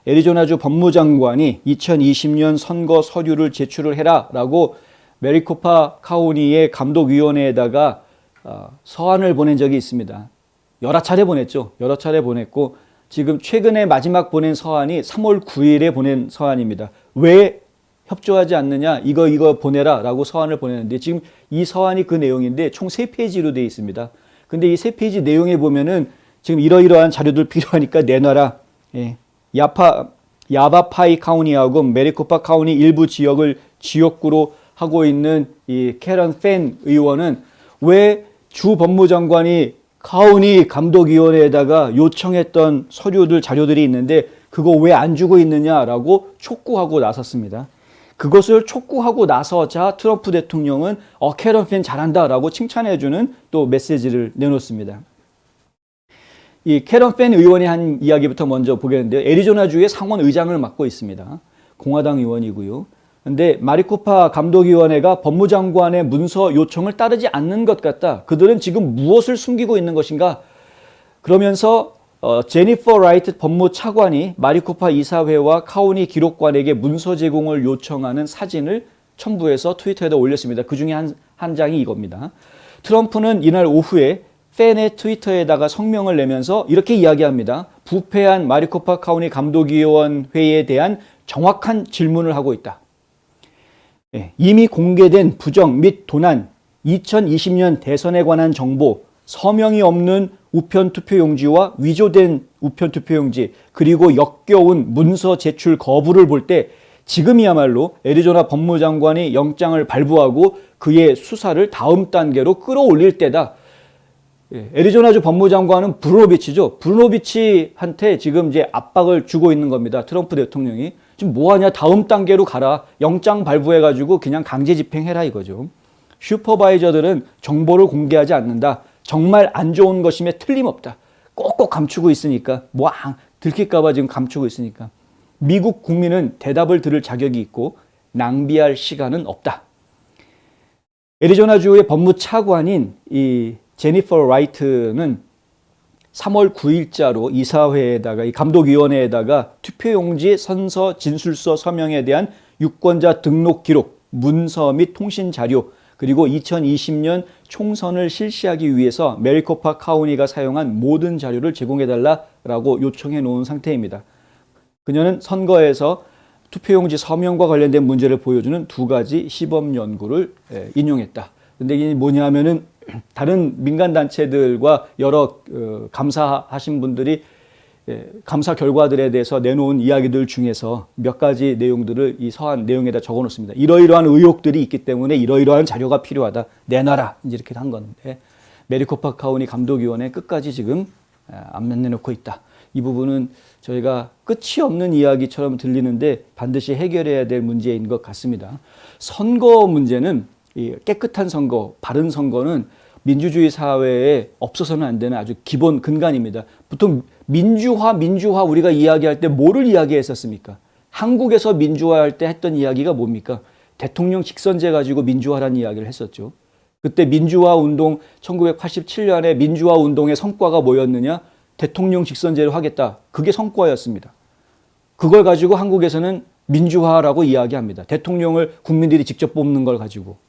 애리조나주 법무장관이 2020년 선거 서류를 제출을 해라라고 메리코파 카우니의 감독위원회에다가 서한을 보낸 적이 있습니다. 여러 차례 보냈죠. 여러 차례 보냈고 지금 최근에 마지막 보낸 서한이 3월 9일에 보낸 서한입니다. 왜 협조하지 않느냐, 이거 보내라 라고 서한을 보냈는데 지금 이 서한이 그 내용인데 총 3페이지로 되어 있습니다. 근데 이 3페이지 내용에 보면은 지금 이러이러한 자료들 필요하니까 내놔라. 예. 야바파이 카우니하고 메리코파 카우니 일부 지역을 지역구로 하고 있는 이 캐런 팬 의원은 왜 주 법무장관이 카우니 감독위원회에다가 요청했던 서류들, 자료들이 있는데 그거 왜 안 주고 있느냐라고 촉구하고 나섰습니다. 그것을 촉구하고 나서자 트럼프 대통령은 캐런 팬 잘한다라고 칭찬해주는 또 메시지를 내놓습니다. 이 캐런 팬 의원이 한 이야기부터 먼저 보겠는데요. 애리조나주의 상원 의장을 맡고 있습니다. 공화당 의원이고요. 근데 마리코파 감독위원회가 법무장관의 문서 요청을 따르지 않는 것 같다. 그들은 지금 무엇을 숨기고 있는 것인가? 그러면서 제니퍼 라이트 법무차관이 마리코파 이사회와 카우니 기록관에게 문서 제공을 요청하는 사진을 첨부해서 트위터에다 올렸습니다. 그 중에 한 장이 이겁니다. 트럼프는 이날 오후에 팬의 트위터에다가 성명을 내면서 이렇게 이야기합니다. 부패한 마리코파 카우니 감독위원회에 대한 정확한 질문을 하고 있다. 이미 공개된 부정 및 도난, 2020년 대선에 관한 정보, 서명이 없는 우편 투표용지와 위조된 우편 투표용지, 그리고 역겨운 문서 제출 거부를 볼 때 지금이야말로 애리조나 법무장관이 영장을 발부하고 그의 수사를 다음 단계로 끌어올릴 때다. 애리조나주 법무장관은 브루노비치죠. 브루노비치한테 지금 이제 압박을 주고 있는 겁니다. 트럼프 대통령이. 지금 뭐하냐, 다음 단계로 가라. 영장 발부해가지고 그냥 강제 집행해라 이거죠. 슈퍼바이저들은 정보를 공개하지 않는다. 정말 안 좋은 것임에 틀림없다. 꼭꼭 감추고 있으니까, 들킬까봐 지금 감추고 있으니까. 미국 국민은 대답을 들을 자격이 있고 낭비할 시간은 없다. 애리조나주의 법무차관인 이 제니퍼 라이트는 3월 9일자로 이사회에다가 이 감독위원회에다가 투표용지 선서 진술서 서명에 대한 유권자 등록 기록, 문서 및 통신 자료, 그리고 2020년 총선을 실시하기 위해서 메리코파 카우니가 사용한 모든 자료를 제공해달라고 요청해 놓은 상태입니다. 그녀는 선거에서 투표용지 서명과 관련된 문제를 보여주는 2가지 시범 연구를 인용했다. 근데 이게 뭐냐면은 다른 민간단체들과 여러 감사하신 분들이 감사 결과들에 대해서 내놓은 이야기들 중에서 몇 가지 내용들을 이 서한 내용에다 적어 놓습니다. 이러이러한 의혹들이 있기 때문에 이러이러한 자료가 필요하다. 내놔라. 이제 이렇게 한 건데 메리코파 카우니 감독위원회 끝까지 지금 안 내놓고 있다. 이 부분은 저희가 끝이 없는 이야기처럼 들리는데 반드시 해결해야 될 문제인 것 같습니다. 선거 문제는 깨끗한 선거, 바른 선거는 민주주의 사회에 없어서는 안 되는 아주 기본 근간입니다. 보통 민주화 우리가 이야기할 때 뭐를 이야기했었습니까? 한국에서 민주화할 때 했던 이야기가 뭡니까? 대통령 직선제 가지고 민주화라는 이야기를 했었죠. 그때 민주화 운동 1987년에 민주화 운동의 성과가 뭐였느냐? 대통령 직선제를 하겠다. 그게 성과였습니다. 그걸 가지고 한국에서는 민주화라고 이야기합니다. 대통령을 국민들이 직접 뽑는 걸 가지고.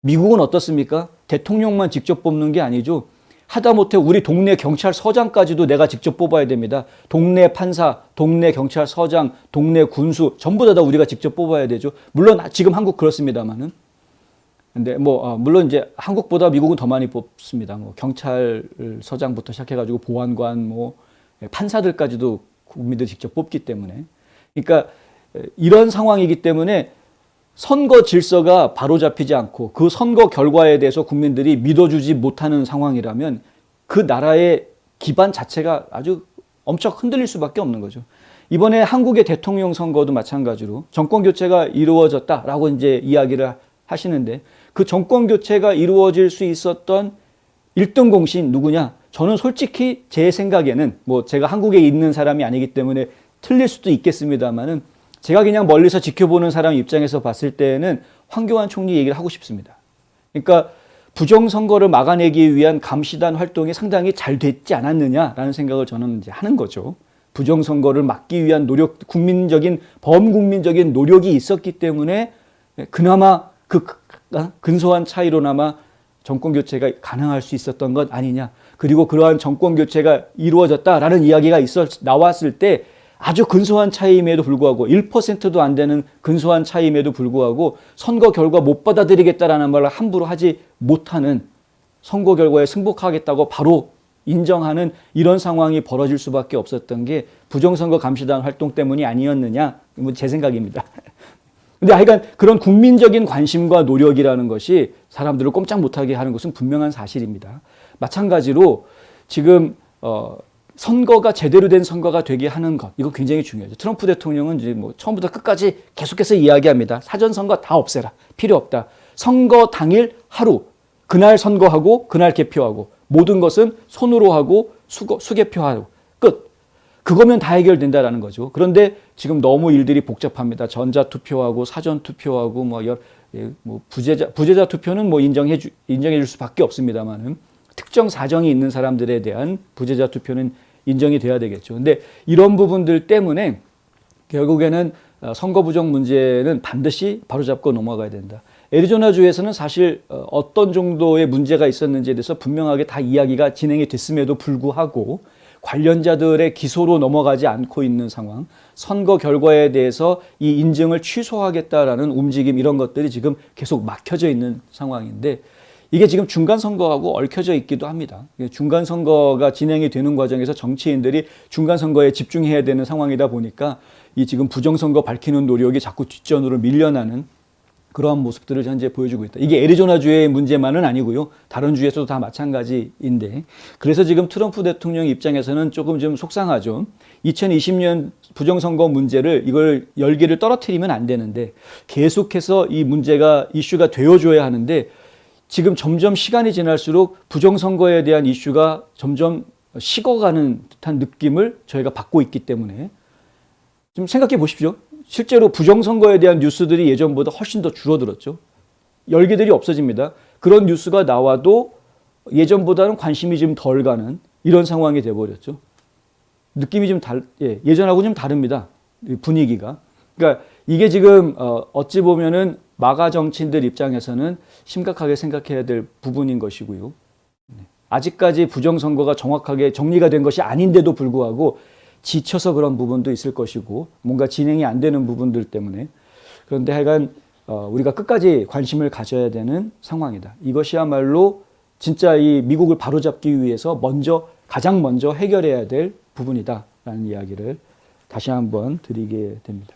미국은 어떻습니까? 대통령만 직접 뽑는 게 아니죠. 하다못해 우리 동네 경찰서장까지도 내가 직접 뽑아야 됩니다. 동네 판사, 동네 경찰서장, 동네 군수 전부 다 우리가 직접 뽑아야 되죠. 물론 지금 한국 그렇습니다만은. 근데 물론 이제 한국보다 미국은 더 많이 뽑습니다. 경찰서장부터 시작해가지고 보안관, 판사들까지도 국민들이 직접 뽑기 때문에. 그러니까 이런 상황이기 때문에 선거 질서가 바로잡히지 않고 그 선거 결과에 대해서 국민들이 믿어주지 못하는 상황이라면 그 나라의 기반 자체가 아주 엄청 흔들릴 수밖에 없는 거죠. 이번에 한국의 대통령 선거도 마찬가지로 정권 교체가 이루어졌다라고 이제 이야기를 하시는데 그 정권 교체가 이루어질 수 있었던 1등 공신 누구냐? 저는 솔직히 제 생각에는 제가 한국에 있는 사람이 아니기 때문에 틀릴 수도 있겠습니다만은 제가 그냥 멀리서 지켜보는 사람 입장에서 봤을 때는 황교안 총리 얘기를 하고 싶습니다. 그러니까 부정선거를 막아내기 위한 감시단 활동이 상당히 잘 됐지 않았느냐라는 생각을 저는 이제 하는 거죠. 부정선거를 막기 위한 노력, 국민적인 범국민적인 노력이 있었기 때문에 그나마 그 근소한 차이로나마 정권 교체가 가능할 수 있었던 것 아니냐. 그리고 그러한 정권 교체가 이루어졌다라는 이야기가 나왔을 때 아주 근소한 차이임에도 불구하고 1%도 안 되는 근소한 차이임에도 불구하고 선거 결과 못 받아들이겠다라는 말을 함부로 하지 못하는, 선거 결과에 승복하겠다고 바로 인정하는 이런 상황이 벌어질 수밖에 없었던 게 부정선거 감시단 활동 때문이 아니었느냐, 제 생각입니다. 근데 하여간 그런 국민적인 관심과 노력이라는 것이 사람들을 꼼짝 못하게 하는 것은 분명한 사실입니다. 마찬가지로 지금 선거가 제대로 된 선거가 되게 하는 것, 이거 굉장히 중요하죠. 트럼프 대통령은 이제 뭐 처음부터 끝까지 계속해서 이야기합니다. 사전선거 다 없애라. 필요 없다. 선거 당일 하루, 그날 선거하고 그날 개표하고 모든 것은 손으로 하고 수개표하고 끝. 그거면 다 해결된다라는 거죠. 그런데 지금 너무 일들이 복잡합니다. 전자투표하고 사전투표하고 부재자 투표는 뭐 인정해 줄 수밖에 없습니다만은 특정 사정이 있는 사람들에 대한 부재자 투표는 인정이 돼야 되겠죠. 근데 이런 부분들 때문에 결국에는 선거 부정 문제는 반드시 바로잡고 넘어가야 된다. 애리조나주에서는 사실 어떤 정도의 문제가 있었는지에 대해서 분명하게 다 이야기가 진행이 됐음에도 불구하고 관련자들의 기소로 넘어가지 않고 있는 상황, 선거 결과에 대해서 이 인증을 취소하겠다라는 움직임, 이런 것들이 지금 계속 막혀져 있는 상황인데, 이게 지금 중간선거하고 얽혀져 있기도 합니다. 중간선거가 진행이 되는 과정에서 정치인들이 중간선거에 집중해야 되는 상황이다 보니까 이 지금 부정선거 밝히는 노력이 자꾸 뒷전으로 밀려나는 그러한 모습들을 현재 보여주고 있다. 이게 애리조나주의 문제만은 아니고요. 다른 주에서도 다 마찬가지인데, 그래서 지금 트럼프 대통령 입장에서는 조금 좀 속상하죠. 2020년 부정선거 문제를, 이걸 열기를 떨어뜨리면 안 되는데 계속해서 이 문제가 이슈가 되어줘야 하는데, 지금 점점 시간이 지날수록 부정선거에 대한 이슈가 점점 식어가는 듯한 느낌을 저희가 받고 있기 때문에 좀 생각해 보십시오. 실제로 부정선거에 대한 뉴스들이 예전보다 훨씬 더 줄어들었죠. 열기들이 없어집니다. 그런 뉴스가 나와도 예전보다는 관심이 좀 덜 가는 이런 상황이 돼버렸죠. 느낌이 좀 예전하고 좀 다릅니다. 분위기가. 그러니까 이게 지금 어찌 보면은 마가 정치인들 입장에서는 심각하게 생각해야 될 부분인 것이고요. 아직까지 부정선거가 정확하게 정리가 된 것이 아닌데도 불구하고 지쳐서 그런 부분도 있을 것이고, 뭔가 진행이 안 되는 부분들 때문에. 그런데 하여간 우리가 끝까지 관심을 가져야 되는 상황이다. 이것이야말로 진짜 이 미국을 바로잡기 위해서 가장 먼저 해결해야 될 부분이다라는 이야기를 다시 한번 드리게 됩니다.